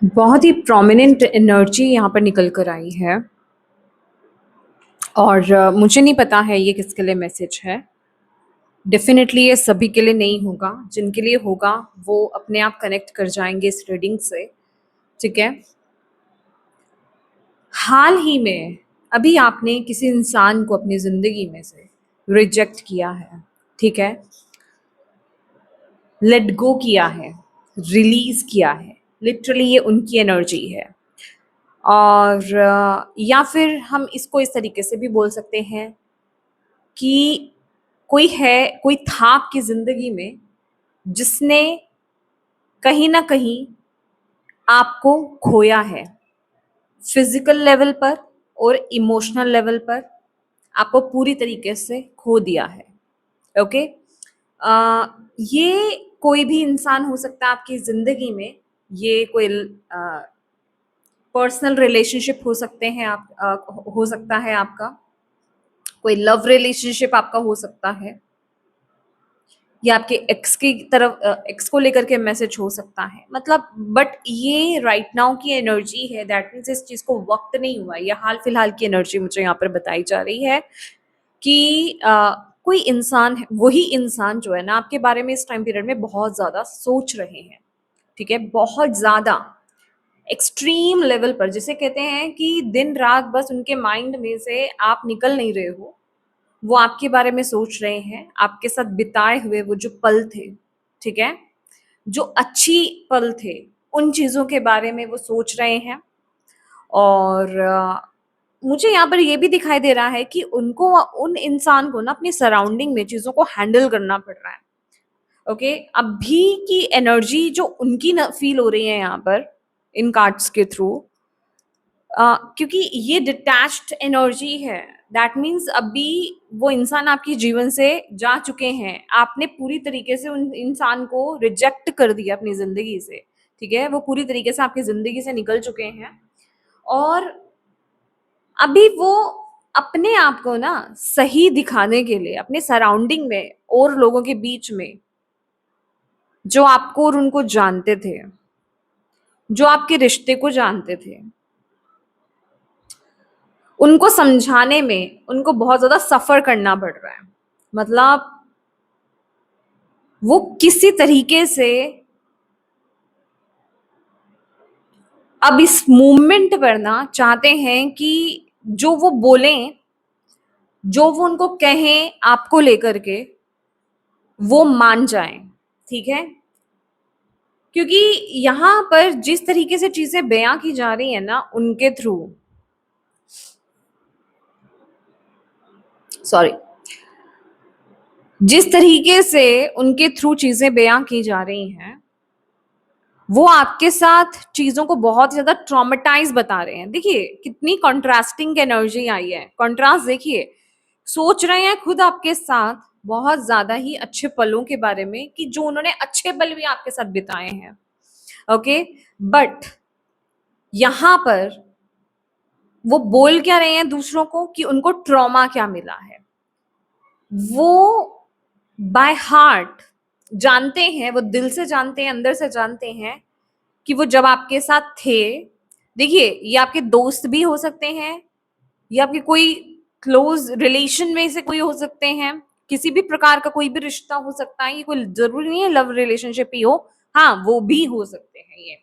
बहुत ही prominent energy यहाँ पर निकल कर आई है और मुझे नहीं पता है ये किसके लिए मैसेज है। डेफ़िनेटली ये सभी के लिए नहीं होगा, जिनके लिए होगा वो अपने आप कनेक्ट कर जाएँगे इस रीडिंग से, ठीक है? हाल ही में अभी आपने किसी इंसान को अपनी ज़िंदगी में से रिजेक्ट किया है, ठीक है? लेट गो किया है, रिलीज़ किया है, लिटरली ये उनकी एनर्जी है। और या फिर हम इसको इस तरीके से भी बोल सकते हैं कि कोई था आपकी ज़िंदगी में जिसने कहीं न कहीं आपको खोया है। फ़िज़िकल लेवल पर और इमोशनल लेवल पर आपको पूरी तरीके से खो दिया है, ओके? ये कोई भी इंसान हो सकता है आपकी ज़िंदगी में, ये कोई पर्सनल रिलेशनशिप हो सकते हैं हो सकता है आपका, कोई लव रिलेशनशिप आपका हो सकता है या आपके एक्स को लेकर के मैसेज हो सकता है, मतलब बट ये राइट नाउ की एनर्जी है। दैट मीन्स इस चीज को वक्त नहीं हुआ, ये हाल फिलहाल की एनर्जी मुझे यहाँ पर बताई जा रही है कि कोई इंसान है, वही इंसान जो है ना आपके बारे में इस टाइम पीरियड में बहुत ज्यादा सोच रहे हैं, ठीक है? बहुत ज्यादा एक्सट्रीम लेवल पर, जिसे कहते हैं कि दिन रात बस उनके माइंड में से आप निकल नहीं रहे हो, वो आपके बारे में सोच रहे हैं, आपके साथ बिताए हुए वो जो पल थे, ठीक है? जो अच्छी पल थे, उन चीज़ों के बारे में वो सोच रहे हैं। और मुझे यहाँ पर ये भी दिखाई दे रहा है कि उनको उन इंसान को ना अपनी सराउंडिंग में चीज़ों को हैंडल करना पड़ रहा है, ओके? अभी की एनर्जी जो उनकी न फ़ील हो रही है यहाँ पर, इन कार्ड्स के थ्रू, क्योंकि ये डिटैच्ड एनर्जी है। दैट मीन्स अभी वो इंसान आपके जीवन से जा चुके हैं, आपने पूरी तरीके से उन इंसान को रिजेक्ट कर दिया अपनी जिंदगी से, ठीक है? वो पूरी तरीके से आपकी जिंदगी से निकल चुके हैं और अभी वो अपने आप को ना सही दिखाने के लिए अपने सराउंडिंग में और लोगों के बीच में, जो आपको और उनको जानते थे, जो आपके रिश्ते को जानते थे, उनको समझाने में उनको बहुत ज़्यादा सफ़र करना पड़ रहा है। मतलब वो किसी तरीके से अब इस मूवमेंट पर ना चाहते हैं कि जो वो बोलें, जो वो उनको कहें आपको लेकर के, वो मान जाएँ, ठीक है? क्योंकि यहाँ पर जिस तरीके से चीज़ें बयाँ की जा रही हैं ना उनके थ्रू, सॉरी, जिस तरीके से उनके थ्रू चीज़ें बयाँ की जा रही हैं, वो आपके साथ चीज़ों को बहुत ज़्यादा ट्रॉमेटाइज़ बता रहे हैं। देखिए, कितनी कंट्रास्टिंग एनर्जी आई है। कंट्रास्ट देखिए, सोच रहे हैं खुद आपके साथ बहुत ज़्यादा ही अच्छे पलों के बारे में कि जो उन्होंने अच्छे पल भी आपके साथ बिताए हैं, ओके? बट यहाँ पर वो बोल क्या रहे हैं दूसरों को कि उनको ट्रॉमा क्या मिला है। वो बाय हार्ट जानते हैं, वो दिल से जानते हैं, अंदर से जानते हैं कि वो जब आपके साथ थे, देखिए ये आपके दोस्त भी हो सकते हैं, ये आपके कोई क्लोज रिलेशन में से कोई हो सकते हैं, किसी भी प्रकार का कोई भी रिश्ता हो सकता है, ये कोई जरूरी नहीं है लव रिलेशनशिप ही हो, हाँ वो भी हो सकते हैं ये।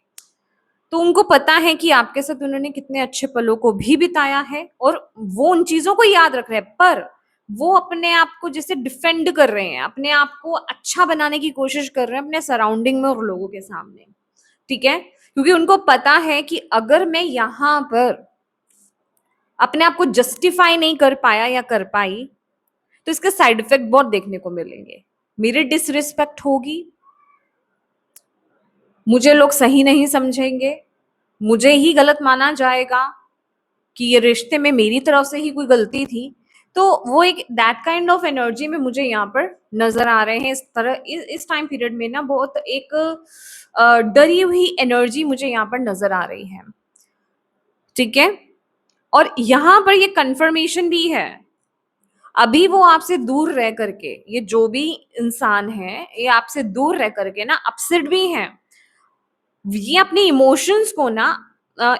तो उनको पता है कि आपके साथ उन्होंने कितने अच्छे पलों को भी बिताया है और वो उन चीजों को याद रख रहे हैं, पर वो अपने आप को जैसे डिफेंड कर रहे हैं, अपने आप को अच्छा बनाने की कोशिश कर रहे हैं अपने सराउंडिंग में और लोगों के सामने, ठीक है? क्योंकि उनको पता है कि अगर मैं यहाँ पर अपने आप को जस्टिफाई नहीं कर पाया या कर पाई, तो इसके साइड इफेक्ट बहुत देखने को मिलेंगे। मेरी डिसरिस्पेक्ट होगी, मुझे लोग सही नहीं समझेंगे, मुझे ही गलत माना जाएगा कि ये रिश्ते में मेरी तरफ से ही कोई गलती थी। तो वो एक दैट काइंड ऑफ एनर्जी में मुझे यहाँ पर नजर आ रहे हैं। इस तरह इस टाइम पीरियड में ना बहुत एक डरी हुई एनर्जी मुझे यहाँ पर नजर आ रही है, ठीक है? और यहाँ पर ये कंफर्मेशन भी है, अभी वो आपसे दूर रह करके, ये जो भी इंसान है ये आपसे दूर रह करके ना अपसेट भी हैं, ये अपने इमोशंस को ना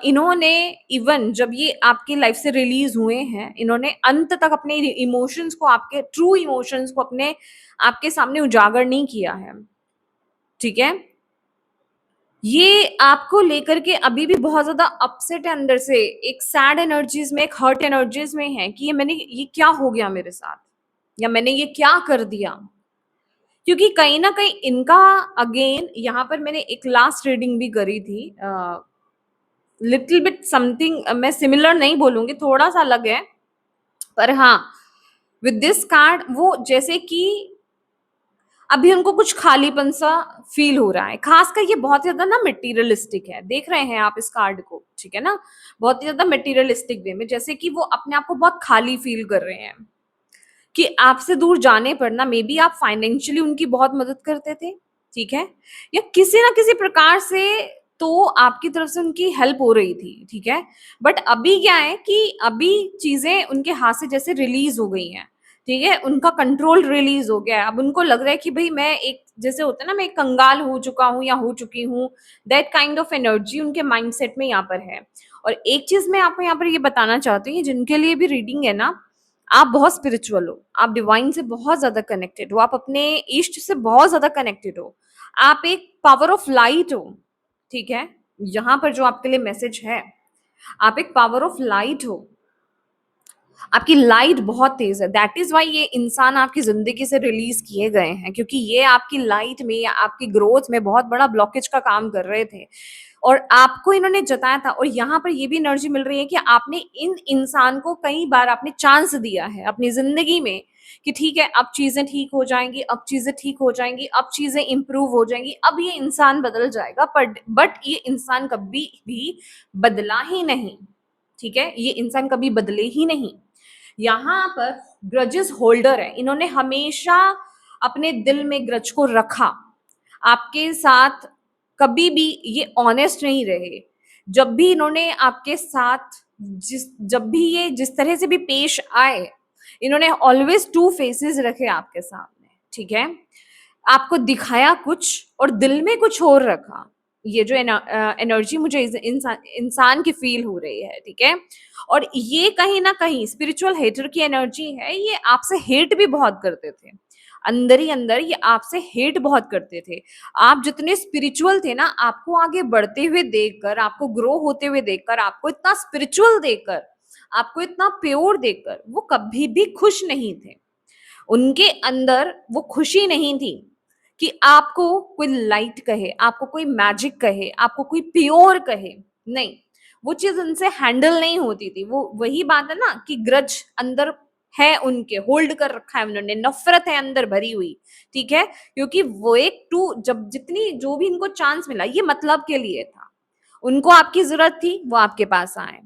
इन्होंने इवन जब ये आपकी लाइफ से रिलीज हुए हैं, इन्होंने अंत तक अपने इमोशंस को, आपके ट्रू इमोशंस को अपने आपके सामने उजागर नहीं किया है, ठीक है? ये आपको लेकर के अभी भी बहुत ज़्यादा अपसेट है अंदर से, एक सैड एनर्जीज़ में, एक हर्ट एनर्जीज़ में है कि ये क्या हो गया मेरे साथ? या मैंने ये क्या कर दिया? क्योंकि कहीं न कहीं इनका अगेन यहाँ पर मैंने एक लास्ट रीडिंग भी करी थी, लिटिल बिट समथिंग, मैं सिमिलर नहीं बोलूँगी, थोड़ा-सा अलग है। पर हाँ, विद दिस कार्ड वो जैसे कि अभी उनको कुछ खालीपन सा फील हो रहा है। खासकर ये बहुत ज़्यादा ना मटेरियलिस्टिक है। देख रहे हैं आप इस कार्ड को, ठीक है ना? बहुत ही ज़्यादा मटेरियलिस्टिक वे में, जैसे कि वो अपने आप को बहुत खाली फील कर रहे हैं। कि आपसे दूर जाने पर ना मे बी आप फाइनेंशियली उनकी बहुत मदद करते थे, ठीक है? या किसी ना किसी प्रकार से तो आपकी तरफ से उनकी हेल्प हो रही थी, ठीक है? बट अभी क्या है कि अभी चीज़ें उनके हाथ से जैसे रिलीज़ हो गई हैं, ठीक है? उनका कंट्रोल रिलीज़ हो गया है। अब उनको लग रहा है कि भई मैं एक, जैसे होता है ना, मैं एक कंगाल हो चुका हूँ या हो चुकी हूँ, दैट काइंड ऑफ एनर्जी उनके माइंडसेट में यहाँ पर है। और एक चीज़ मैं आपको यहाँ पर ये बताना चाहती हूँ, ये जिनके लिए भी रीडिंग है ना, आप बहुत स्पिरिचुअल हो, आप डिवाइन से बहुत ज़्यादा कनेक्टेड हो, आप अपने इष्ट से बहुत ज़्यादा कनेक्टेड हो, आप एक पावर ऑफ लाइट हो, ठीक है? यहाँ पर जो आपके लिए मैसेज है, आप एक पावर ऑफ लाइट हो, आपकी लाइट बहुत तेज है, दैट इज वाई ये इंसान आपकी जिंदगी से रिलीज किए गए हैं, क्योंकि ये आपकी लाइट में या आपकी ग्रोथ में बहुत बड़ा ब्लॉकेज का काम कर रहे थे और आपको इन्होंने जताया था। और यहाँ पर ये भी एनर्जी मिल रही है कि आपने इन इंसान को कई बार आपने चांस दिया है अपनी जिंदगी में कि ठीक है, अब चीजें ठीक हो जाएंगी, अब चीजें ठीक हो जाएंगी, अब चीजें इंप्रूव हो जाएंगी, अब ये इंसान बदल जाएगा, बट ये इंसान कभी भी बदला ही नहीं, ठीक है? ये इंसान कभी बदले ही नहीं। यहाँ पर ग्रजेस होल्डर है, इन्होंने हमेशा अपने दिल में ग्रज को रखा, आपके साथ कभी भी ये ऑनेस्ट नहीं रहे। जब भी इन्होंने आपके साथ जब भी ये जिस तरह से भी पेश आए, इन्होंने ऑलवेज टू फेसेस रखे आपके सामने, ठीक है? आपको दिखाया कुछ और दिल में कुछ और रखा। ये जो एनर्जी मुझे इंसान की फील हो रही है, ठीक है? और ये कहीं ना कहीं स्पिरिचुअल हेटर की एनर्जी है, ये आपसे हेट भी बहुत करते थे, अंदर ही अंदर ये आपसे हेट बहुत करते थे। आप जितने स्पिरिचुअल थे ना, आपको आगे बढ़ते हुए देखकर, आपको ग्रो होते हुए देखकर, आपको इतना स्पिरिचुअल देखकर, आपको इतना प्योर देखकर वो कभी भी खुश नहीं थे। उनके अंदर वो खुशी नहीं थी कि आपको कोई लाइट कहे, आपको कोई मैजिक कहे, आपको कोई प्योर कहे, नहीं, वो चीज उनसे हैंडल नहीं होती थी। वो वही बात है ना कि ग्रज अंदर है, उनके होल्ड कर रखा है उन्होंने, नफरत है अंदर भरी हुई, ठीक है? क्योंकि वो एक टू, जब जितनी जो भी इनको चांस मिला ये मतलब के लिए था। उनको आपकी जरूरत थी, वो आपके पास आए।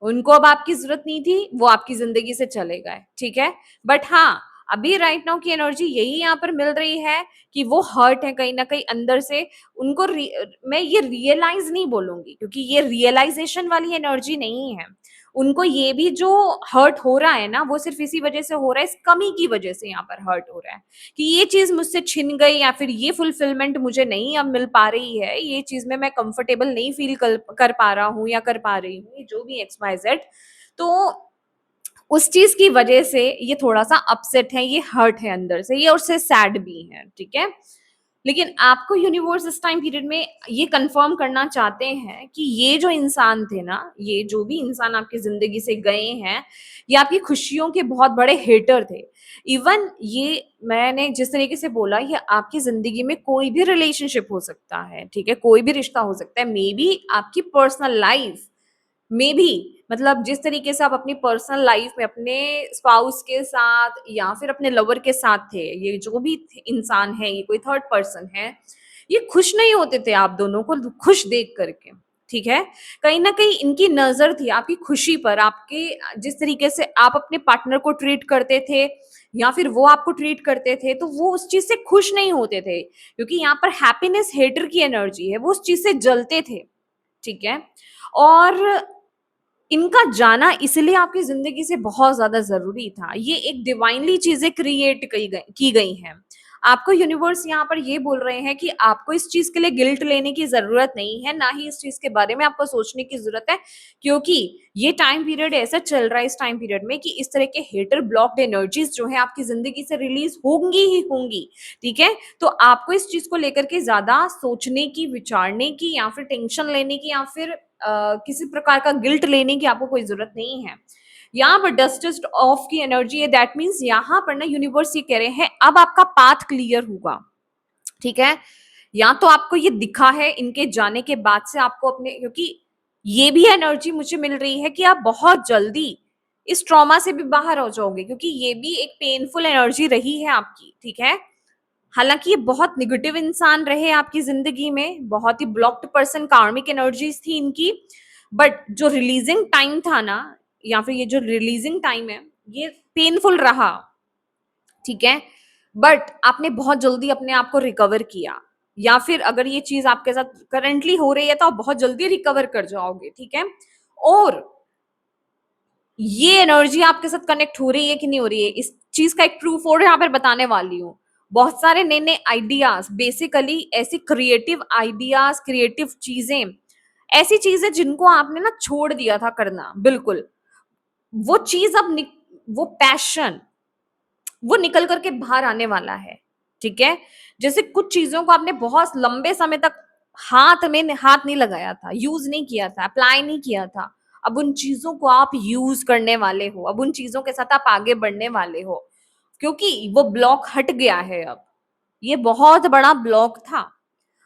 उनको अब आपकी जरूरत नहीं थी, वो आपकी जिंदगी से चले गए, ठीक है? बट हाँ, अभी राइट नाउ की एनर्जी यही यहाँ पर मिल रही है कि वो हर्ट है कहीं ना कहीं अंदर से। उनको मैं ये रियलाइज नहीं बोलूंगी, क्योंकि ये रियलाइजेशन वाली एनर्जी नहीं है। उनको ये भी जो हर्ट हो रहा है ना, वो सिर्फ इसी वजह से हो रहा है, इस कमी की वजह से यहाँ पर हर्ट हो रहा है कि ये चीज मुझसे छिन गई, या फिर ये फुलफिलमेंट मुझे नहीं अब मिल पा रही है, ये चीज में मैं कंफर्टेबल नहीं फील कर पा रहा हूँ या कर पा रही हूँ, जो भी एक्स वाई जेड। तो उस चीज की वजह से ये थोड़ा सा अपसेट है, ये हर्ट है अंदर से, ये और से सैड भी है, ठीक है? लेकिन आपको यूनिवर्स इस टाइम पीरियड में ये कंफर्म करना चाहते हैं कि ये जो इंसान थे ना, ये जो भी इंसान आपकी जिंदगी से गए हैं, ये आपकी खुशियों के बहुत बड़े हेटर थे। इवन ये मैंने जिस तरीके से बोला, ये आपकी जिंदगी में कोई भी रिलेशनशिप हो सकता है, ठीक है? कोई भी रिश्ता हो सकता है, मे बी आपकी पर्सनल लाइफ में भी, मतलब जिस तरीके से आप अपनी पर्सनल लाइफ में अपने स्पाउस के साथ या फिर अपने लवर के साथ थे, ये जो भी इंसान है, ये कोई थर्ड पर्सन है, ये खुश नहीं होते थे आप दोनों को खुश देख करके, ठीक है? कहीं ना कहीं इनकी नजर थी आपकी खुशी पर, आपके जिस तरीके से आप अपने पार्टनर को ट्रीट करते थे या फिर वो आपको ट्रीट करते थे, तो वो उस चीज से खुश नहीं होते थे, क्योंकि यहाँ पर हैप्पीनेस हेटर की एनर्जी है, वो उस चीज से जलते थे, ठीक है? और इनका जाना इसलिए आपकी ज़िंदगी से बहुत ज़्यादा ज़रूरी था। ये एक डिवाइनली चीज़ें क्रिएट की गई हैं। आपको यूनिवर्स यहाँ पर ये बोल रहे हैं कि आपको इस चीज के लिए गिल्ट लेने की जरूरत नहीं है, ना ही इस चीज के बारे में आपको सोचने की जरूरत है, क्योंकि ये टाइम पीरियड ऐसा चल रहा है इस टाइम पीरियड में कि इस तरह के हेटर ब्लॉक्ड एनर्जीज जो है आपकी जिंदगी से रिलीज होंगी ही होंगी। ठीक है, तो आपको इस चीज को लेकर के ज्यादा सोचने की, विचारने की, या फिर टेंशन लेने की, या फिर किसी प्रकार का गिल्ट लेने की आपको कोई जरूरत नहीं है। यहाँ पर डस्टेस्ट ऑफ की एनर्जी है, दैट मीन्स यहाँ पर ना यूनिवर्स ये कह रहे हैं अब आपका पाथ क्लियर होगा। ठीक है, या तो आपको ये दिखा है इनके जाने के बाद से आपको अपने, क्योंकि ये भी एनर्जी मुझे मिल रही है कि आप बहुत जल्दी इस ट्रॉमा से भी बाहर हो जाओगे, क्योंकि ये भी एक पेनफुल एनर्जी रही है आपकी। ठीक है, हालांकि ये बहुत निगेटिव इंसान रहे आपकी जिंदगी में, बहुत ही ब्लॉक्ड पर्सन, कार्मिक एनर्जीज थी इनकी, बट जो रिलीजिंग टाइम था ना, या फिर ये जो रिलीजिंग टाइम है, ये पेनफुल रहा। ठीक है, बट आपने बहुत जल्दी अपने आप को रिकवर किया, या फिर अगर ये चीज आपके साथ करंटली हो रही है तो आप बहुत जल्दी रिकवर कर जाओगे। ठीक है, और ये एनर्जी आपके साथ कनेक्ट हो रही है कि नहीं हो रही है, इस चीज का एक प्रूफ और यहाँ पर बताने वाली हूँ। बहुत सारे नए नए आइडियाज, बेसिकली ऐसी क्रिएटिव आइडियाज, क्रिएटिव चीजें, ऐसी चीजें जिनको आपने ना छोड़ दिया था करना, बिल्कुल वो चीज अब वो पैशन वो निकल करके बाहर आने वाला है। ठीक है, जैसे कुछ चीजों को आपने बहुत लंबे समय तक हाथ नहीं लगाया था, यूज नहीं किया था, अप्लाई नहीं किया था, अब उन चीजों को आप यूज करने वाले हो, अब उन चीजों के साथ आप आगे बढ़ने वाले हो, क्योंकि वो ब्लॉक हट गया है। अब ये बहुत बड़ा ब्लॉक था,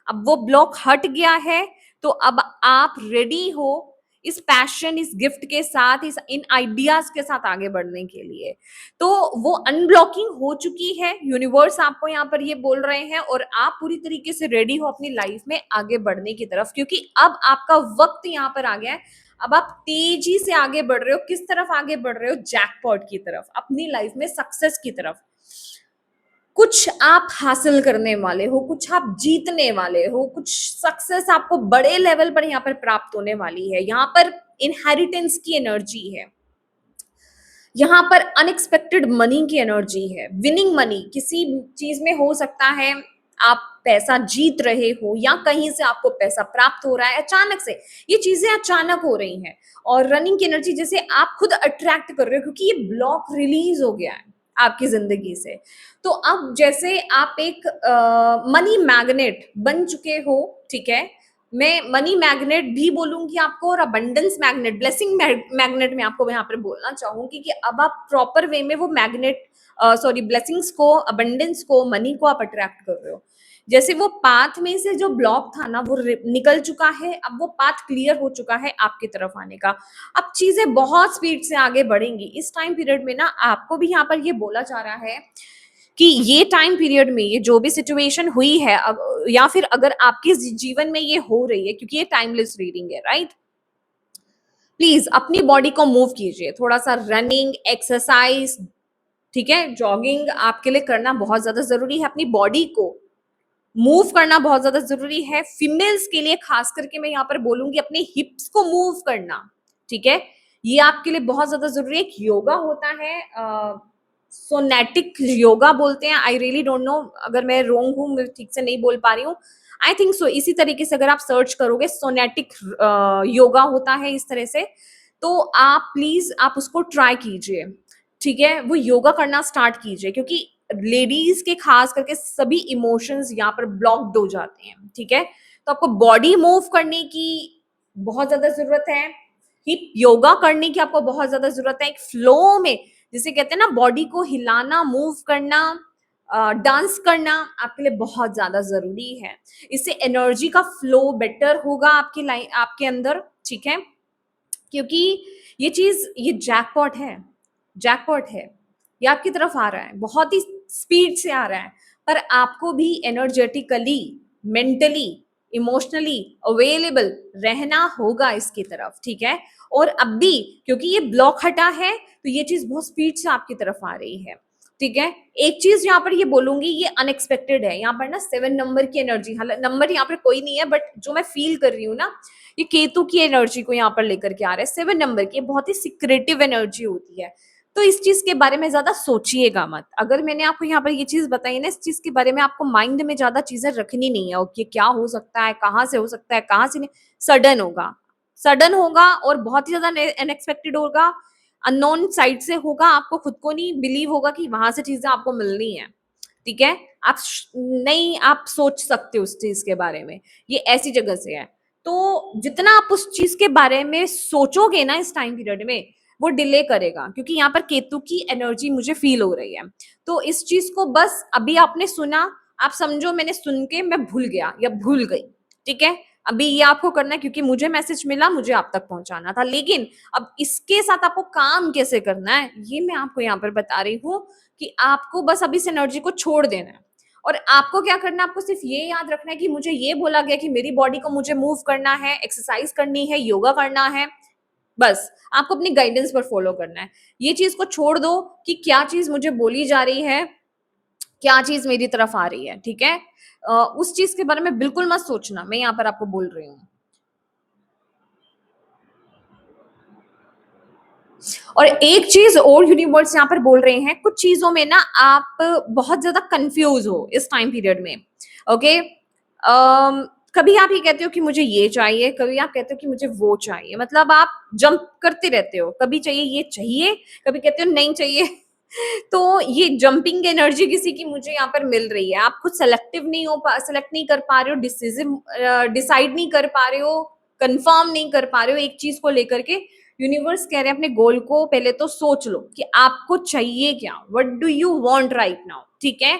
अब वो ब्लॉक हट गया है, तो अब आप रेडी हो इस पैशन, इस गिफ्ट के साथ, इस इन आइडियाज के साथ आगे बढ़ने के लिए। तो वो अनब्लॉकिंग हो चुकी है, यूनिवर्स आपको यहाँ पर ये बोल रहे हैं, और आप पूरी तरीके से रेडी हो अपनी लाइफ में आगे बढ़ने की तरफ, क्योंकि अब आपका वक्त यहाँ पर आ गया है। अब आप तेजी से आगे बढ़ रहे हो, किस तरफ आगे बढ़ रहे हो? जैकपॉट की तरफ, अपनी लाइफ में सक्सेस की तरफ। कुछ आप हासिल करने वाले हो, कुछ आप जीतने वाले हो, कुछ सक्सेस आपको बड़े लेवल पर यहाँ पर प्राप्त होने वाली है। यहाँ पर इनहेरिटेंस की एनर्जी है, यहाँ पर अनएक्सपेक्टेड मनी की एनर्जी है, विनिंग मनी किसी चीज में हो सकता है, आप पैसा जीत रहे हो या कहीं से आपको पैसा प्राप्त हो रहा है अचानक से, ये चीजें अचानक हो रही हैं। और रनिंग की एनर्जी जैसे आप खुद अट्रैक्ट कर रहे हो, क्योंकि ये ब्लॉक रिलीज हो गया है आपकी जिंदगी से। तो अब जैसे आप एक मनी मैग्नेट बन चुके हो। ठीक है, मैं मनी मैग्नेट भी बोलूंगी आपको, और अबंडेंस मैग्नेट, ब्लेसिंग मैग्नेट में आपको यहाँ पर बोलना चाहूंगी कि अब आप प्रॉपर वे में वो मैग्नेट, सॉरी, ब्लेसिंग्स को, अबंडेंस को, मनी को आप अट्रैक्ट कर रहे हो। जैसे वो पाथ में से जो ब्लॉक था ना, वो निकल चुका है, अब वो पाथ क्लियर हो चुका है आपकी तरफ आने का। अब चीजें बहुत स्पीड से आगे बढ़ेंगी इस टाइम पीरियड में ना। आपको भी यहाँ पर ये बोला जा रहा है कि ये टाइम पीरियड में ये जो भी सिचुएशन हुई है, अब या फिर अगर आपके जीवन में ये हो रही है, क्योंकि ये टाइमलेस रीडिंग है, राइट, प्लीज अपनी बॉडी को मूव कीजिए, थोड़ा सा रनिंग, एक्सरसाइज, ठीक है, जॉगिंग आपके लिए करना बहुत ज्यादा जरूरी है। अपनी बॉडी को मूव करना बहुत ज्यादा जरूरी है। फीमेल्स के लिए खास करके मैं यहाँ पर बोलूंगी अपने हिप्स को मूव करना। ठीक है, ये आपके लिए बहुत ज्यादा जरूरी है। एक योगा होता है, सोनेटिक योगा बोलते हैं, आई रियली डोंट नो, अगर मैं रोंग हूँ, मैं ठीक से नहीं बोल पा रही हूँ, आई थिंक सो। इसी तरीके से अगर आप सर्च करोगे, सोनेटिक योगा होता है इस तरह से, तो आप प्लीज आप उसको ट्राई कीजिए। ठीक है, वो योगा करना स्टार्ट कीजिए, क्योंकि लेडीज के खास करके सभी इमोशंस यहाँ पर ब्लॉक्ड हो जाते हैं। ठीक है, तो आपको बॉडी मूव करने की बहुत ज्यादा जरूरत है, हिप योगा करने की आपको बहुत ज्यादा जरूरत है, एक फ्लो में, जिसे कहते हैं ना, बॉडी को हिलाना, मूव करना, डांस करना आपके लिए बहुत ज्यादा जरूरी है। इससे एनर्जी का फ्लो बेटर होगा आपकी लाइफ, आपके अंदर। ठीक है, क्योंकि ये चीज, ये जैकपॉट है, जैकपॉट है, ये आपकी तरफ आ रहा है, बहुत ही स्पीड से आ रहा है, पर आपको भी एनर्जेटिकली, मेंटली, इमोशनली अवेलेबल रहना होगा इसकी तरफ। ठीक है, और अब भी क्योंकि ये ब्लॉक हटा है, तो ये चीज बहुत स्पीड से आपकी तरफ आ रही है। ठीक है, एक चीज यहाँ पर ये बोलूंगी, ये अनएक्सपेक्टेड है। यहाँ पर ना 7 नंबर की एनर्जी, हालांकि नंबर यहाँ पर कोई नहीं है, बट जो मैं फील कर रही हूँ ना, ये केतु की एनर्जी को यहाँ पर लेकर के आ रहा है। 7 नंबर की बहुत ही सिक्रेटिव एनर्जी होती है, तो इस चीज के बारे में ज्यादा सोचिएगा मत। अगर मैंने आपको यहाँ पर ये चीज बताई ना, इस चीज के बारे में आपको माइंड में ज्यादा चीजें रखनी नहीं है। ओके, क्या हो सकता है, कहाँ से हो सकता है, कहाँ से नहीं। सडन होगा, सडन होगा और बहुत ही ज्यादा अनएक्सपेक्टेड होगा, अननोन साइड से होगा। आपको खुद को नहीं बिलीव होगा कि वहां से चीजें आपको मिलनी है। ठीक है, आप नहीं आप सोच सकते उस चीज के बारे में, ये ऐसी जगह से है। तो जितना आप उस चीज के बारे में सोचोगे ना इस टाइम पीरियड में, वो डिले करेगा, क्योंकि यहाँ पर केतु की एनर्जी मुझे फील हो रही है। तो इस चीज को बस अभी आपने सुना, आप समझो मैंने सुन के मैं भूल गया या भूल गई। ठीक है, अभी ये आपको करना है क्योंकि मुझे मैसेज मिला, मुझे आप तक पहुंचाना था। लेकिन अब इसके साथ आपको काम कैसे करना है ये मैं आपको यहाँ पर बता रही हूँ, कि आपको बस अभी इस एनर्जी को छोड़ देना है। और आपको क्या करना है, आपको सिर्फ ये याद रखना है कि मुझे ये बोला गया कि मेरी बॉडी को मुझे मूव करना है, एक्सरसाइज करनी है, योगा करना है। बस आपको अपनी गाइडेंस पर फॉलो करना है। ये चीज को छोड़ दो कि क्या चीज मुझे बोली जा रही है, क्या चीज मेरी तरफ आ रही है। ठीक है, उस चीज के बारे में बिल्कुल मत सोचना, मैं यहाँ पर आपको बोल रही हूँ। और एक चीज और यूनिवर्स यहाँ पर बोल रहे हैं, कुछ चीजों में ना आप बहुत ज्यादा कंफ्यूज हो इस टाइम पीरियड में। ओके, कभी आप ये कहते हो कि मुझे ये चाहिए, कभी आप कहते हो कि मुझे वो चाहिए, मतलब आप जंप करते रहते हो, कभी चाहिए ये चाहिए, कभी कहते हो नहीं चाहिए। तो ये जंपिंग एनर्जी किसी की मुझे यहाँ पर मिल रही है। आप खुद सेलेक्टिव नहीं हो पा सेलेक्ट नहीं कर पा रहे हो, डिसाइड नहीं कर पा रहे हो, कंफर्म नहीं कर पा रहे हो एक चीज को लेकर के। यूनिवर्स कह रहे हैं अपने गोल को पहले तो सोच लो कि आपको चाहिए क्या, what do you want right now. ठीक है,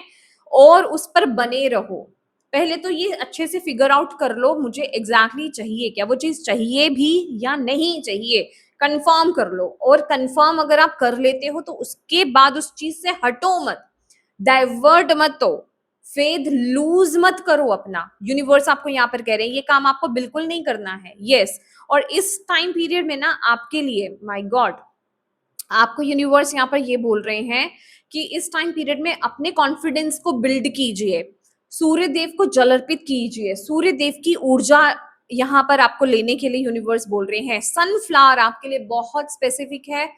और उस पर बने रहो। पहले तो ये अच्छे से फिगर आउट कर लो, मुझे एग्जैक्टली चाहिए क्या, वो चीज चाहिए भी या नहीं चाहिए, कंफर्म कर लो। और कंफर्म अगर आप कर लेते हो तो उसके बाद उस चीज से हटो मत, डाइवर्ट मत हो, फेथ लूज मत करो अपना। यूनिवर्स आपको यहाँ पर कह रहे हैं ये काम आपको बिल्कुल नहीं करना है। यस, और इस टाइम पीरियड में ना आपके लिए, माय गॉड, आपको यूनिवर्स यहाँ पर ये बोल रहे हैं कि इस टाइम पीरियड में अपने कॉन्फिडेंस को बिल्ड कीजिए, सूर्य देव को जल अर्पित कीजिए, सूर्य देव की ऊर्जा यहाँ पर आपको लेने के लिए यूनिवर्स बोल रहे हैं। सनफ्लावर आपके लिए बहुत स्पेसिफिक है।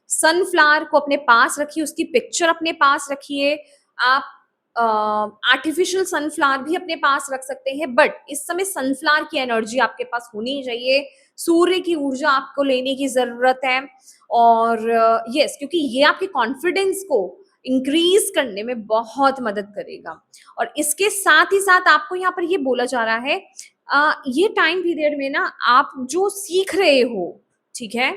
सनफ्लावर को अपने पास रखिए, उसकी पिक्चर अपने पास रखिए। आप आर्टिफिशियल सनफ्लावर भी अपने पास रख सकते हैं, बट इस समय सनफ्लावर की एनर्जी आपके पास होनी चाहिए। सूर्य की ऊर्जा आपको लेने की जरूरत है। और यस, क्योंकि ये आपके कॉन्फिडेंस को इंक्रीज करने में बहुत मदद करेगा। और इसके साथ ही साथ आपको यहाँ पर ये बोला जा रहा है, ये टाइम पीरियड में ना आप जो सीख रहे हो, ठीक है,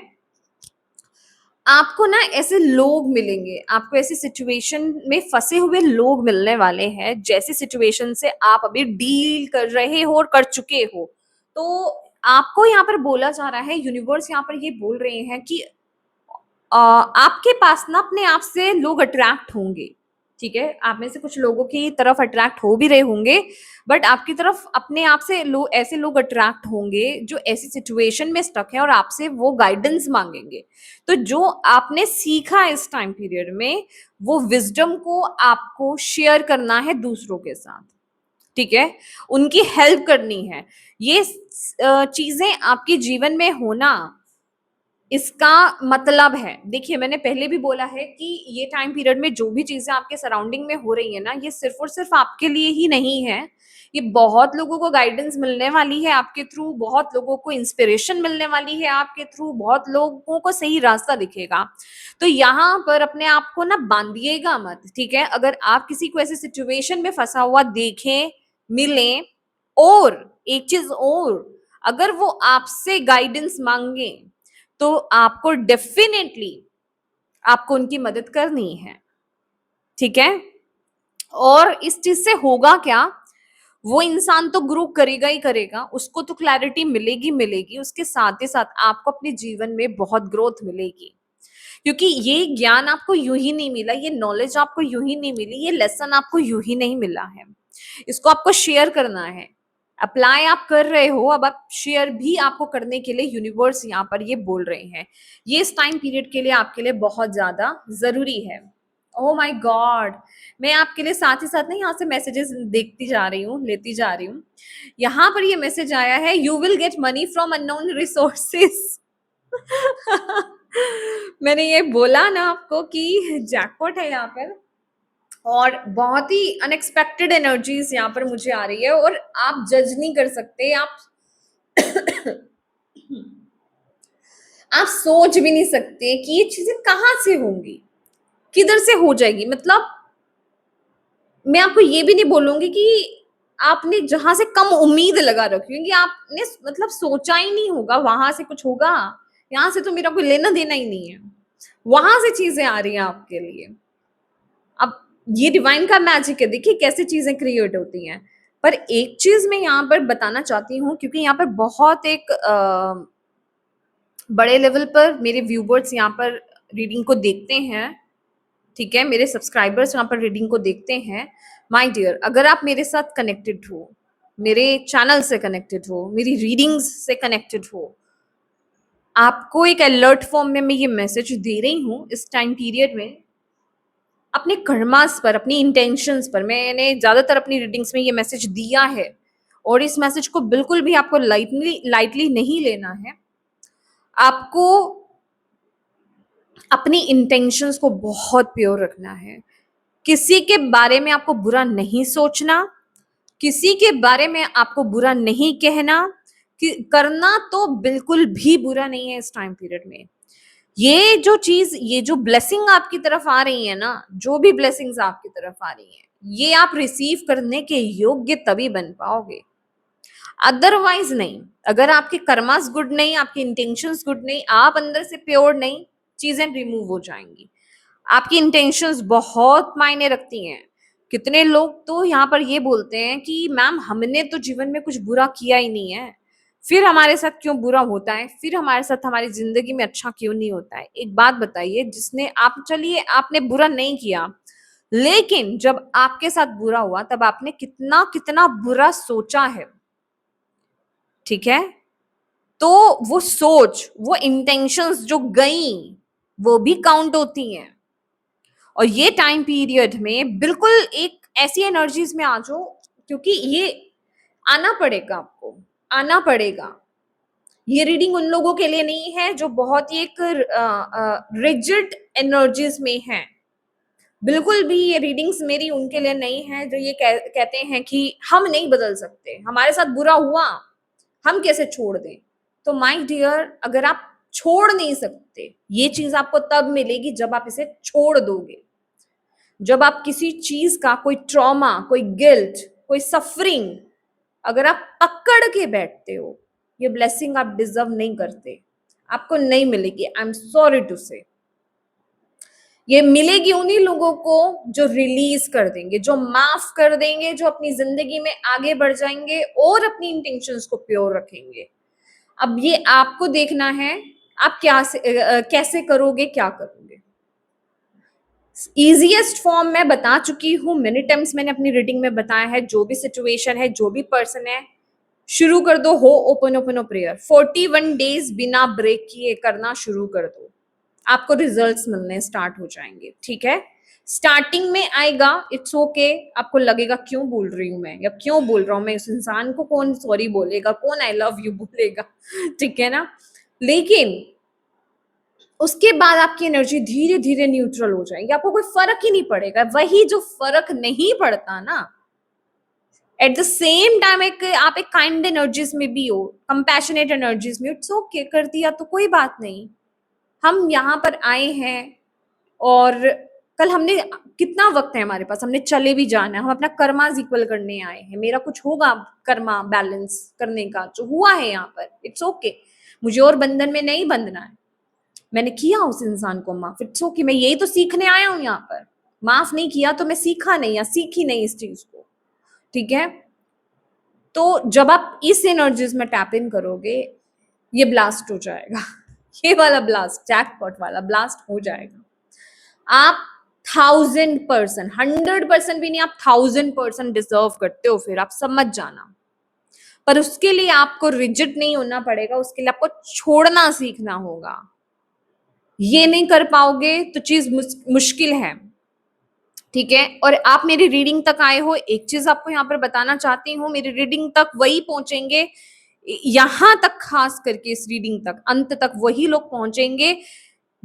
आपको ना ऐसे लोग मिलेंगे, आपको ऐसी सिचुएशन में फंसे हुए लोग मिलने वाले हैं, जैसी सिचुएशन से आप अभी डील कर रहे हो और कर चुके हो। तो आपको यहाँ पर बोला जा रहा है, यूनिवर्स यहाँ पर ये बोल रहे हैं कि आपके पास ना अपने आप से लोग अट्रैक्ट होंगे। ठीक है, आप में से कुछ लोगों की तरफ अट्रैक्ट हो भी रहे होंगे, बट आपकी तरफ अपने आप से ऐसे लोग अट्रैक्ट होंगे जो ऐसी सिचुएशन में स्टक है और आपसे वो गाइडेंस मांगेंगे। तो जो आपने सीखा इस टाइम पीरियड में, वो विजडम को आपको शेयर करना है दूसरों के साथ। ठीक है, उनकी हेल्प करनी है। ये चीजें आपके जीवन में होना, इसका मतलब है, देखिए मैंने पहले भी बोला है कि ये टाइम पीरियड में जो भी चीजें आपके सराउंडिंग में हो रही है ना, ये सिर्फ और सिर्फ आपके लिए ही नहीं है। ये बहुत लोगों को गाइडेंस मिलने वाली है आपके थ्रू, बहुत लोगों को इंस्पिरेशन मिलने वाली है आपके थ्रू, बहुत लोगों को सही रास्ता दिखेगा। तो यहाँ पर अपने आप को ना बांधिएगा मत। ठीक है, अगर आप किसी को ऐसे सिचुएशन में फंसा हुआ देखें, मिलें, और एक चीज और, अगर वो आपसे गाइडेंस मांगे तो आपको डेफिनेटली आपको उनकी मदद करनी है। ठीक है, और इस चीज से होगा क्या, वो इंसान तो ग्रो करेगा ही करेगा, उसको तो क्लैरिटी मिलेगी मिलेगी, उसके साथ ही साथ आपको अपने जीवन में बहुत ग्रोथ मिलेगी। क्योंकि ये ज्ञान आपको यूं ही नहीं मिला, ये नॉलेज आपको यूं ही नहीं मिली, ये लेसन आपको यूं ही नहीं मिला है। इसको आपको शेयर करना है। अप्लाई आप कर रहे हो, अब आप शेयर भी आपको करने के लिए यूनिवर्स यहाँ पर ये बोल रहे हैं। ये इस टाइम पीरियड के लिए आपके लिए बहुत ज्यादा जरूरी है। ओह माय गॉड, मैं आपके लिए साथ ही साथ ना यहाँ से मैसेजेस देखती जा रही हूँ, लेती जा रही हूँ। यहाँ पर ये मैसेज आया है, you will get money from unknown resources. मैंने ये बोला ना आपको कि जैकपॉट है यहाँ पर, और बहुत ही अनएक्सपेक्टेड एनर्जीज यहाँ पर मुझे आ रही है, और आप जज नहीं कर सकते, आप सोच भी नहीं सकते कि ये चीजें कहाँ से होंगी, किधर से हो जाएगी। मतलब मैं आपको ये भी नहीं बोलूंगी कि आपने जहां से कम उम्मीद लगा रखी, क्योंकि आपने मतलब सोचा ही नहीं होगा वहां से कुछ होगा। यहाँ से तो मेरा कोई लेना देना ही नहीं है, वहां से चीजें आ रही हैं आपके लिए। अब ये डिवाइन का मैजिक है, देखिए कैसे चीजें क्रिएट होती हैं। पर एक चीज मैं यहाँ पर बताना चाहती हूँ, क्योंकि यहाँ पर बहुत एक बड़े लेवल पर मेरे व्यूवर्स यहाँ पर रीडिंग को देखते हैं, ठीक है, मेरे सब्सक्राइबर्स यहाँ पर रीडिंग को देखते हैं। माय डियर, अगर आप मेरे साथ कनेक्टेड हो, मेरे चैनल से कनेक्टेड हो, मेरी रीडिंग्स से कनेक्टेड हो, आपको एक अलर्ट फॉर्म में मैं ये मैसेज दे रही हूँ इस टाइम पीरियड में, अपने कर्मास पर, अपनी इंटेंशंस पर। मैंने ज्यादातर अपनी रीडिंग्स में ये मैसेज दिया है, और इस मैसेज को बिल्कुल भी आपको लाइटली नहीं लेना है। आपको अपनी इंटेंशंस को बहुत प्योर रखना है। किसी के बारे में आपको बुरा नहीं सोचना, किसी के बारे में आपको बुरा नहीं कहना, कि करना तो बिल्कुल भी बुरा नहीं है इस टाइम पीरियड में। ये जो चीज, ये जो ब्लेसिंग आपकी तरफ आ रही है ना, जो भी ब्लेसिंग्स आपकी तरफ आ रही हैं, ये आप रिसीव करने के योग्य तभी बन पाओगे, अदरवाइज नहीं। अगर आपके कर्मास गुड नहीं, आपके इंटेंशंस गुड नहीं, आप अंदर से प्योर नहीं, चीजें रिमूव हो जाएंगी। आपकी इंटेंशंस बहुत मायने रखती हैं। कितने लोग तो यहाँ पर ये बोलते हैं कि मैम हमने तो जीवन में कुछ बुरा किया ही नहीं है, फिर हमारे साथ क्यों बुरा होता है, फिर हमारे साथ हमारी जिंदगी में अच्छा क्यों नहीं होता है। एक बात बताइए, जिसने आप, चलिए आपने बुरा नहीं किया, लेकिन जब आपके साथ बुरा हुआ तब आपने कितना कितना बुरा सोचा है, ठीक है। तो वो सोच, वो इंटेंशंस जो गई, वो भी काउंट होती हैं। और ये टाइम पीरियड में बिल्कुल एक ऐसी एनर्जीज में आ जाओ, क्योंकि ये आना पड़ेगा, आपको आना पड़ेगा। ये रीडिंग उन लोगों के लिए नहीं है जो बहुत ही एक रिजिड एनर्जीज में हैं। बिल्कुल भी ये रीडिंग्स मेरी उनके लिए नहीं है जो ये कहते हैं कि हम नहीं बदल सकते, हमारे साथ बुरा हुआ हम कैसे छोड़ दें। तो माय डियर, अगर आप छोड़ नहीं सकते, ये चीज आपको तब मिलेगी जब आप इसे छोड़ दोगे। जब आप किसी चीज का कोई ट्रॉमा, कोई गिल्ट, कोई सफरिंग अगर आप पकड़ के बैठते हो, ये ब्लेसिंग आप डिजर्व नहीं करते, आपको नहीं मिलेगी। आई एम सॉरी टू से। ये मिलेगी उन्हीं लोगों को जो रिलीज कर देंगे, जो माफ कर देंगे, जो अपनी जिंदगी में आगे बढ़ जाएंगे और अपनी इंटेंशंस को प्योर रखेंगे। अब ये आपको देखना है, आप कैसे करोगे, क्या करोगे। इजीएस्ट फॉर्म मैं बता चुकी हूँ, मेनी टाइम्स मैंने अपनी रीडिंग में बताया है। जो भी सिचुएशन है, जो भी पर्सन है, शुरू कर दो हो ओपन ओपन प्रेयर, 41 डेज बिना ब्रेक किए करना शुरू कर दो, आपको रिजल्ट्स मिलने स्टार्ट हो जाएंगे, ठीक है। स्टार्टिंग में आएगा, इट्स ओके, आपको लगेगा क्यों बोल रही हूं मैं, या क्यों बोल रहा हूं मैं, उस इंसान को कौन सॉरी बोलेगा, कौन आई लव यू बोलेगा, ठीक है ना। लेकिन उसके बाद आपकी एनर्जी धीरे धीरे न्यूट्रल हो जाएगी, आपको कोई फर्क ही नहीं पड़ेगा। वही जो फर्क नहीं पड़ता ना, एट द सेम टाइम आप एक काइंड एनर्जीज में भी हो, कंपैशनेट एनर्जीज में, इट्स ओके, कर दिया तो कोई बात नहीं। हम यहाँ पर आए हैं, और कल हमने, कितना वक्त है हमारे पास, हमने चले भी जाना है, हम अपना कर्मा इक्वल करने आए हैं। मेरा कुछ होगा कर्मा बैलेंस करने का, जो हुआ है यहाँ पर, इट्स ओके। मुझे और बंधन में नहीं बंधना है, मैंने किया उस इंसान को माफ, इट्स ओके। मैं यही तो सीखने आया हूं यहाँ पर, माफ नहीं किया तो मैं सीखा नहीं या सीखी नहीं इस चीज को, ठीक है। तो जब आप इस एनर्जीज में टैप इन करोगे, ये ब्लास्ट हो जाएगा ये वाला ब्लास्ट, जैकपॉट वाला ब्लास्ट हो जाएगा। आप 1000%, 100% भी नहीं, आप 1000% डिजर्व करते हो, फिर आप समझ जाना। पर उसके लिए आपको रिजिड नहीं होना पड़ेगा, उसके लिए आपको छोड़ना सीखना होगा। ये नहीं कर पाओगे तो चीज मुश्किल है, ठीक है। और आप मेरी रीडिंग तक आए हो, एक चीज आपको यहाँ पर बताना चाहती हूँ, मेरी रीडिंग तक वही पहुंचेंगे, यहां तक, खास करके इस रीडिंग तक, अंत तक वही लोग पहुंचेंगे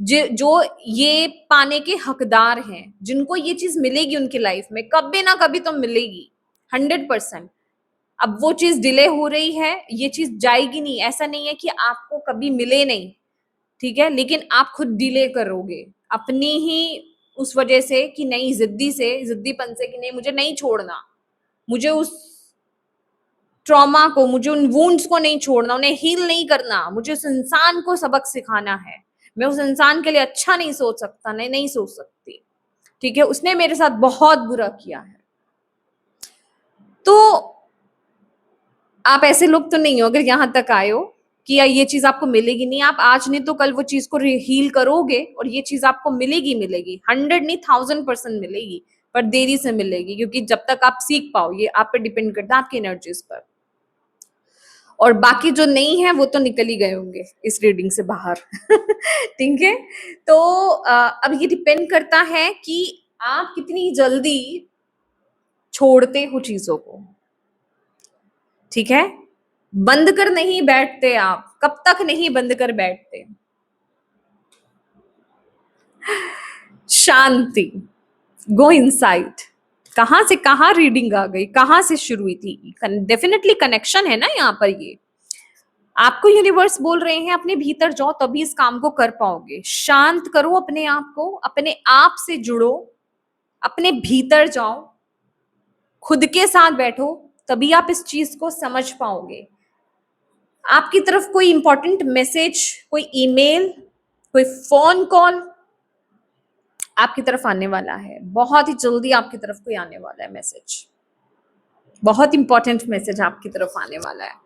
जो ये पाने के हकदार हैं, जिनको ये चीज मिलेगी उनकी लाइफ में, कभी ना कभी तो मिलेगी 100%। अब वो चीज डिले हो रही है, ये चीज जाएगी नहीं, ऐसा नहीं है कि आपको कभी मिले नहीं, ठीक है, लेकिन आप खुद डिले करोगे अपनी ही उस वजह से कि नहीं, जिद्दीपन से कि नहीं मुझे नहीं छोड़ना, मुझे उस ट्रॉमा को, मुझे उन वुंड्स को नहीं छोड़ना, उन्हें हील नहीं करना, मुझे उस इंसान को सबक सिखाना है, मैं उस इंसान के लिए अच्छा नहीं सोच सकता, नहीं सोच सकती, ठीक है, उसने मेरे साथ बहुत बुरा किया है। तो आप ऐसे लोग तो नहीं हो अगर यहां तक आए हो कि ये चीज आपको मिलेगी नहीं, आप आज नहीं तो कल वो चीज को हील करोगे और ये चीज आपको मिलेगी, 100 नहीं 1000% मिलेगी, पर देरी से मिलेगी, क्योंकि जब तक आप सीख पाओ, ये आप पे डिपेंड करता है, आपकी एनर्जीज पर। और बाकी जो नहीं है वो तो निकल ही गए होंगे इस रीडिंग से बाहर। ठीक है, तो अब ये डिपेंड करता है कि आप कितनी जल्दी छोड़ते हो चीजों को, ठीक है, बंद कर नहीं बैठते आप, कब तक नहीं बंद कर बैठते। शांति, गो इनसाइड, कहां से कहां रीडिंग आ गई, कहां से शुरू हुई थी, डेफिनेटली कनेक्शन है ना यहाँ पर। ये आपको यूनिवर्स बोल रहे हैं अपने भीतर जाओ, तभी इस काम को कर पाओगे। शांत करो अपने आप को, अपने आप से जुड़ो, अपने भीतर जाओ, खुद के साथ बैठो, तभी आप इस चीज को समझ पाओगे। आपकी तरफ कोई इंपॉर्टेंट मैसेज, कोई ईमेल, कोई फोन कॉल आपकी तरफ आने वाला है, बहुत ही जल्दी आपकी तरफ कोई आने वाला है मैसेज, बहुत इंपॉर्टेंट मैसेज आपकी तरफ आने वाला है।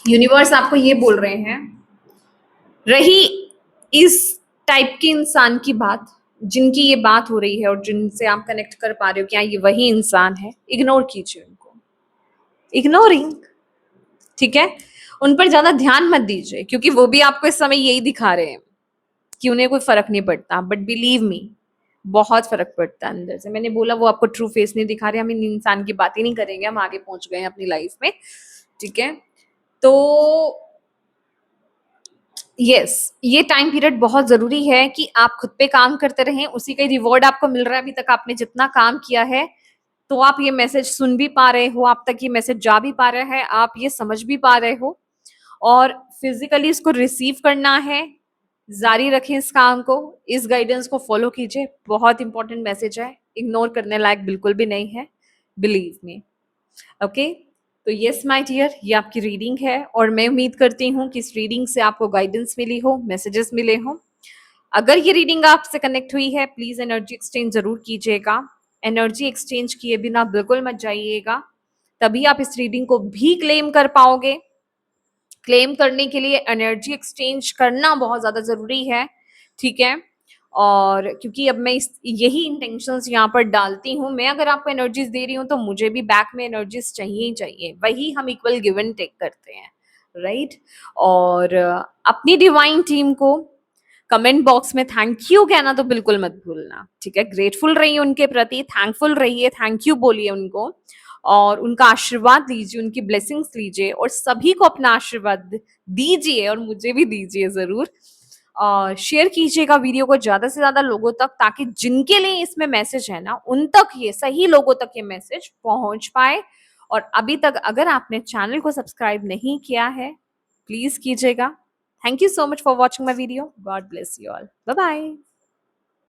यूनिवर्स आपको ये बोल रहे हैं, रही इस टाइप के इंसान की बात, जिनकी ये बात हो रही है और जिनसे आप कनेक्ट कर पा रहे हो, क्या ये वही इंसान है, इग्नोर कीजिए उनको, इग्नोरिंग, ठीक है, उन पर ज्यादा ध्यान मत दीजिए, क्योंकि वो भी आपको इस समय यही दिखा रहे हैं कि उन्हें कोई फर्क नहीं पड़ता, बट बिलीव मी बहुत फर्क पड़ता है अंदर से। मैंने बोला वो आपको ट्रू फेस नहीं दिखा रहे, हम इन इंसान की बात ही नहीं करेंगे, हम आगे पहुंच गए हैं अपनी लाइफ में, ठीक है। तो यस, ये टाइम पीरियड बहुत जरूरी है कि आप खुद पे काम करते रहें, उसी का रिवॉर्ड आपको मिल रहा है। अभी तक आपने जितना काम किया है, तो आप ये मैसेज सुन भी पा रहे हो, आप तक ये मैसेज जा भी पा रहा है, आप ये समझ भी पा रहे हो, और फिजिकली इसको रिसीव करना है। जारी रखें इस काम को, इस गाइडेंस को फॉलो कीजिए, बहुत इंपॉर्टेंट मैसेज है, इग्नोर करने लायक बिल्कुल भी नहीं है, बिलीव मी, ओके। तो यस माय डियर, ये आपकी रीडिंग है, और मैं उम्मीद करती हूँ कि इस रीडिंग से आपको गाइडेंस मिली हो, मैसेजेस मिले हों। अगर ये रीडिंग आपसे कनेक्ट हुई है, प्लीज एनर्जी एक्सचेंज जरूर कीजिएगा, एनर्जी एक्सचेंज किए बिना बिल्कुल मत जाइएगा, तभी आप इस रीडिंग को भी क्लेम कर पाओगे। क्लेम करने के लिए एनर्जी एक्सचेंज करना बहुत ज्यादा जरूरी है, ठीक है, और क्योंकि अब मैं यही इंटेंशंस यहाँ पर डालती हूँ, मैं अगर आपको एनर्जीज दे रही हूँ तो मुझे भी बैक में एनर्जीज चाहिए ही चाहिए, वही हम इक्वल गिव एंड टेक करते हैं, राइट। और अपनी डिवाइन टीम को कमेंट बॉक्स में थैंक यू कहना तो बिल्कुल मत भूलना, ठीक है, ग्रेटफुल रहिए उनके प्रति, थैंकफुल रहिए, थैंक यू बोलिए उनको, और उनका आशीर्वाद लीजिए, उनकी ब्लेसिंग्स लीजिए, और सभी को अपना आशीर्वाद दीजिए, और मुझे भी दीजिए जरूर। शेयर कीजिएगा वीडियो को ज्यादा से ज्यादा लोगों तक, ताकि जिनके लिए इसमें मैसेज है ना, उन तक, ये सही लोगों तक ये मैसेज पहुंच पाए। और अभी तक अगर आपने चैनल को सब्सक्राइब नहीं किया है, प्लीज कीजिएगा। Thank you so much for watching my video, God bless you all, bye bye.